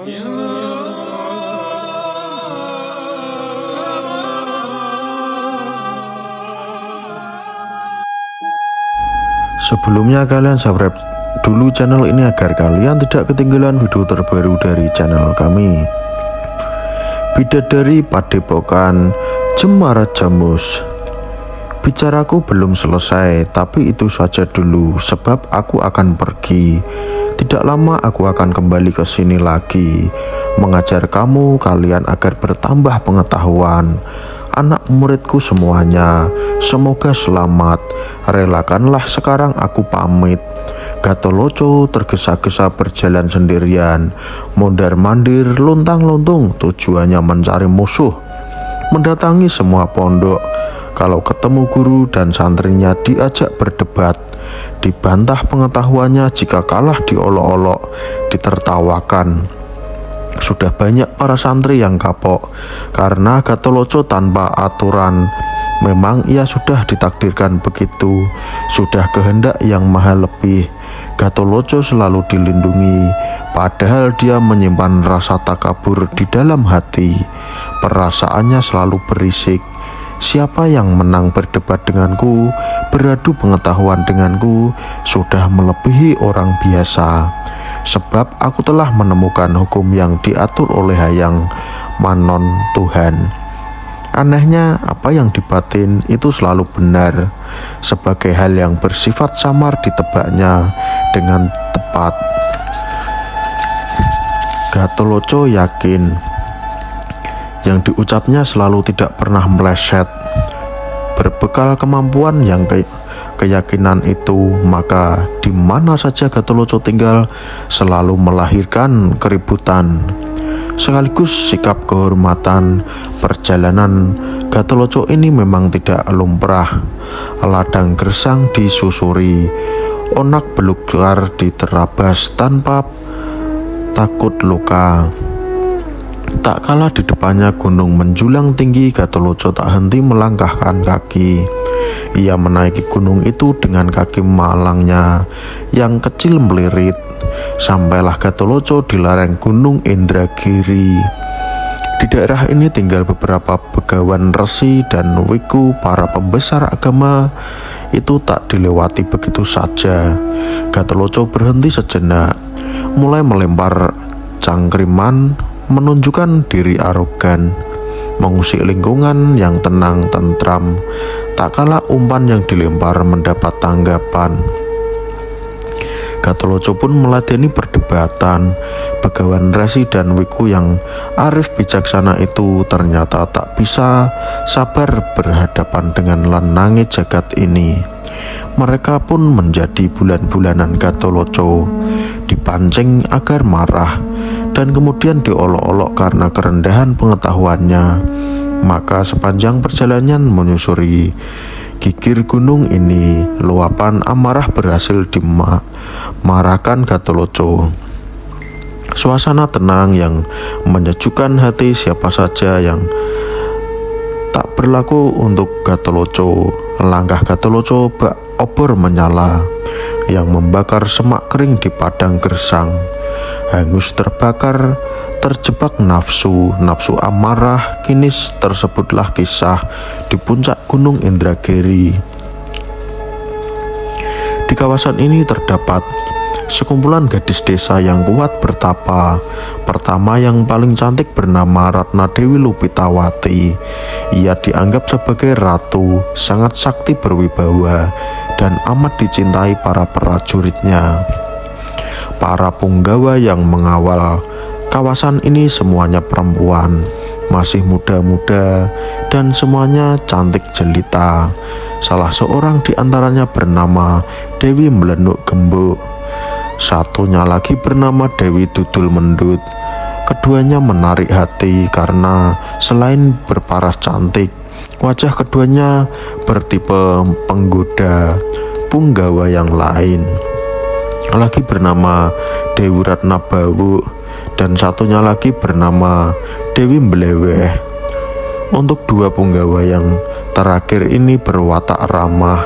Sebelumnya kalian subscribe dulu channel ini agar kalian tidak ketinggalan video terbaru dari channel kami. Bidadari Padepokan Jemarat Jamus. Bicaraku belum selesai, tapi itu saja dulu sebab aku akan pergi. Tidak lama aku akan kembali ke sini lagi, mengajar kalian agar bertambah pengetahuan. Anak muridku semuanya, semoga selamat. Relakanlah sekarang aku pamit. Gatholoco tergesa-gesa berjalan sendirian, mondar-mandir, luntang-luntung, tujuannya mencari musuh. Mendatangi semua pondok, kalau ketemu guru dan santrinya diajak berdebat, dibantah pengetahuannya, jika kalah diolok-olok, ditertawakan. Sudah banyak para santri yang kapok karena Gatholoco tanpa aturan. Memang ia sudah ditakdirkan begitu, sudah kehendak yang maha lebih. Gatholoco selalu dilindungi, padahal dia menyimpan rasa takabur di dalam hati. Perasaannya selalu berisik. Siapa yang menang berdebat denganku, beradu pengetahuan denganku, sudah melebihi orang biasa. Sebab aku telah menemukan hukum yang diatur oleh Hayang Manon Tuhan. Anehnya, apa yang dibatin itu selalu benar. Sebagai hal yang bersifat samar ditebaknya dengan tepat. Gatholoco yakin yang diucapnya selalu tidak pernah meleset. Berbekal kemampuan yang keyakinan itu, maka di mana saja Gatholoco tinggal selalu melahirkan keributan. Sekaligus sikap kehormatan perjalanan Gatholoco ini memang tidak lumrah. Ladang gersang disusuri, onak belukar diterabas tanpa takut luka. Tak kalah di depannya gunung menjulang tinggi, Gatholoco tak henti melangkahkan kaki. Ia menaiki gunung itu dengan kaki malangnya yang kecil melirit. Sampailah Gatholoco di lereng gunung Indragiri. Di daerah ini tinggal beberapa begawan resi dan wiku, para pembesar agama. Itu tak dilewati begitu saja. Gatholoco berhenti sejenak, mulai melempar cangkriman, menunjukkan diri arogan, mengusik lingkungan yang tenang tentram. Tak kalah umpan yang dilempar mendapat tanggapan. Gatholoco pun meladeni perdebatan. Begawan resi dan wiku yang arif bijaksana itu ternyata tak bisa sabar berhadapan dengan lenangi jagat ini. Mereka pun menjadi bulan-bulanan Gatholoco, dipancing agar marah dan kemudian diolok-olok karena kerendahan pengetahuannya. Maka sepanjang perjalanan menyusuri gigir gunung ini, luapan amarah berhasil dimarahkan Gatholoco. Suasana tenang yang menyejukkan hati siapa saja yang tak berlaku untuk Gatholoco. Langkah Gatholoco bak obor menyala yang membakar semak kering di padang gersang. Hangus terbakar, terjebak nafsu amarah, kini tersebutlah kisah di puncak gunung Indragiri. Di kawasan ini terdapat sekumpulan gadis desa yang kuat bertapa. Pertama yang paling cantik bernama Ratna Dewi Lupitawati. Ia dianggap sebagai ratu, sangat sakti berwibawa dan amat dicintai para prajuritnya. Para punggawa yang mengawal kawasan ini semuanya perempuan, masih muda-muda dan semuanya cantik jelita. Salah seorang di antaranya bernama Dewi Melenuk Gembuk. Satunya lagi bernama Dewi Dudul Mendut. Keduanya menarik hati karena selain berparas cantik, wajah keduanya bertipe penggoda punggawa yang lain. Lagi bernama Dewi Ratna Bawu dan satunya lagi bernama Dewi Mbleweh. Untuk dua punggawa yang terakhir ini berwatak ramah,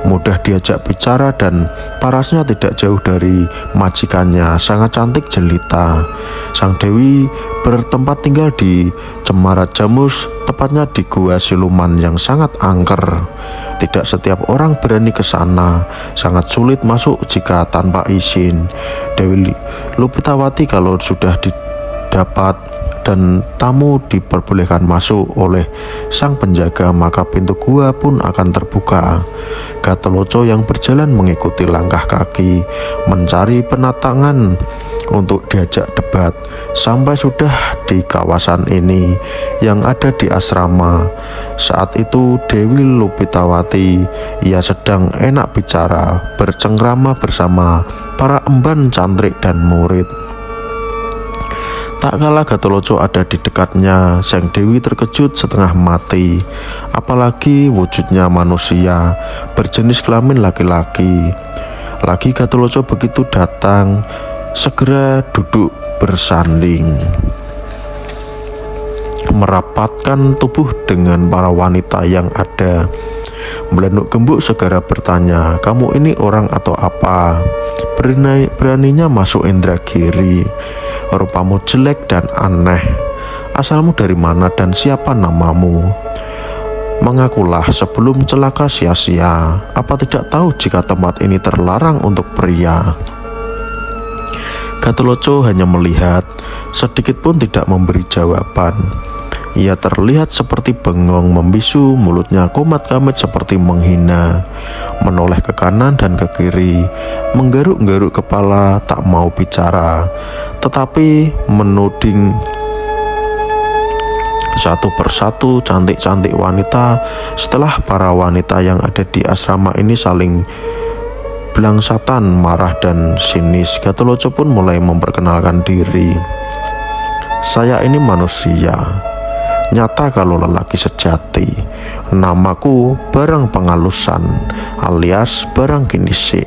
mudah diajak bicara dan parasnya tidak jauh dari majikannya, sangat cantik jelita. Sang dewi bertempat tinggal di Cemara Jamus, tepatnya di Gua Siluman yang sangat angker. Tidak setiap orang berani ke sana, sangat sulit masuk jika tanpa izin. Dewi Lupitawati kalau sudah didapat dan tamu diperbolehkan masuk oleh sang penjaga, maka pintu gua pun akan terbuka. Gatholoco yang berjalan mengikuti langkah kaki, mencari penatangan untuk diajak debat. Sampai sudah di kawasan ini yang ada di asrama. Saat itu Dewi Lupitawati, ia sedang enak bicara, bercengkrama bersama para emban cantrik dan murid. Tak kala Gatholoco ada di dekatnya, sang dewi terkejut setengah mati. Apalagi wujudnya manusia, berjenis kelamin laki-laki. Lagi Gatholoco begitu datang, segera duduk bersanding, merapatkan tubuh dengan para wanita yang ada. Belenuk Gembuk segera bertanya, "Kamu ini orang atau apa? Beraninya masuk Indragiri. Rupamu jelek dan aneh. Asalmu dari mana dan siapa namamu? Mengakulah sebelum celaka sia-sia. Apa tidak tahu jika tempat ini terlarang untuk pria?" Gatholoco hanya melihat, sedikit pun tidak memberi jawaban. Ia terlihat seperti bengong membisu, mulutnya komat-kamit seperti menghina, menoleh ke kanan dan ke kiri, menggaruk-garuk kepala, tak mau bicara, tetapi menuding satu persatu cantik-cantik wanita. Setelah para wanita yang ada di asrama ini saling blangsatan, marah dan sinis, Gatholoco pun mulai memperkenalkan diri. "Saya ini manusia, nyata kalau lelaki sejati. Namaku Barang Pengalusan alias Barang Kinisik.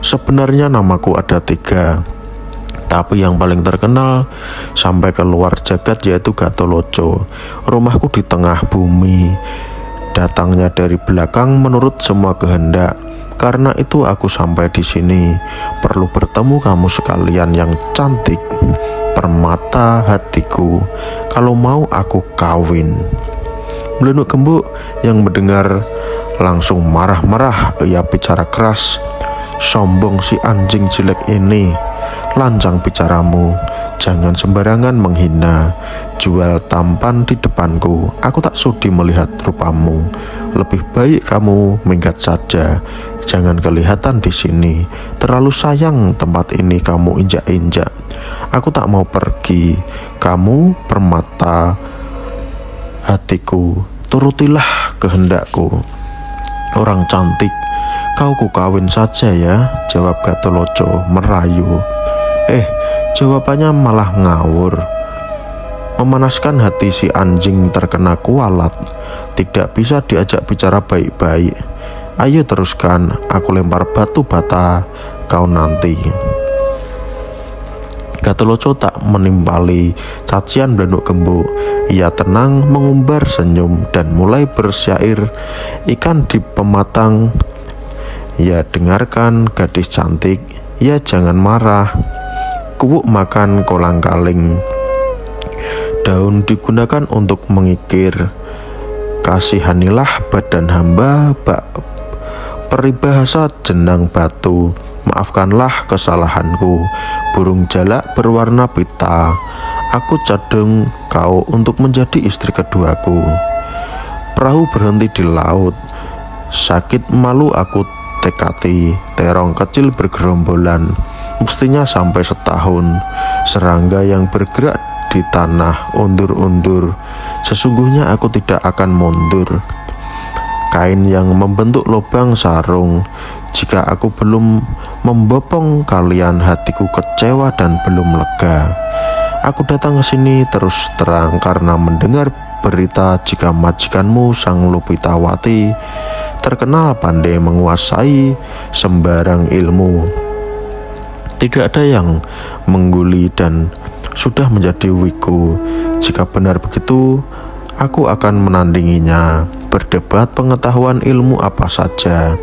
Sebenarnya namaku ada 3, tapi yang paling terkenal sampai ke luar jagat yaitu Gatholoco. Rumahku di tengah bumi. Datangnya dari belakang menurut semua kehendak. Karena itu aku sampai di sini. Perlu bertemu kamu sekalian yang cantik, permata hatiku. Kalau mau aku kawin." Belenuk Gembuk yang mendengar langsung marah-marah. Ia bicara keras, "Sombong si anjing jelek ini. Lancang bicaramu. Jangan sembarangan menghina. Jual tampan di depanku. Aku tak sudi melihat rupamu. Lebih baik kamu minggat saja. Jangan kelihatan di sini. Terlalu sayang tempat ini kamu injak-injak. Aku tak mau pergi. Kamu permata hatiku. Turutilah kehendakku. Orang cantik, kau ku kawin saja ya," jawab Gatholoco merayu. Jawabannya malah ngawur. Memanaskan hati si anjing terkena kualat. Tidak bisa diajak bicara baik-baik. "Ayo teruskan, aku lempar batu bata kau nanti." Gatholoco tak menimpali cacian Belenuk Gembuk. Ia tenang mengumbar senyum dan mulai bersyair. "Ikan di pematang, ya dengarkan gadis cantik, ya jangan marah. Kuuk makan kolang-kaling. Daun digunakan untuk mengikir. Kasihanilah badan hamba, peribahasa jenang batu. Maafkanlah kesalahanku, burung jalak berwarna pita. Aku cadeng kau untuk menjadi istri keduaku." Perahu berhenti di laut. Sakit malu aku tekati. Terong kecil bergerombolan. Mestinya sampai setahun. Serangga yang bergerak di tanah undur-undur. Sesungguhnya aku tidak akan mundur. Kain yang membentuk lubang sarung. Jika aku belum membopong kalian, hatiku kecewa dan belum lega. Aku datang ke sini terus terang karena mendengar berita jika majikanmu Sang Lupitawati terkenal pandai menguasai sembarang ilmu. Tidak ada yang mengguli dan sudah menjadi wiku. Jika benar begitu, aku akan menandinginya. berdebat pengetahuan ilmu apa saja.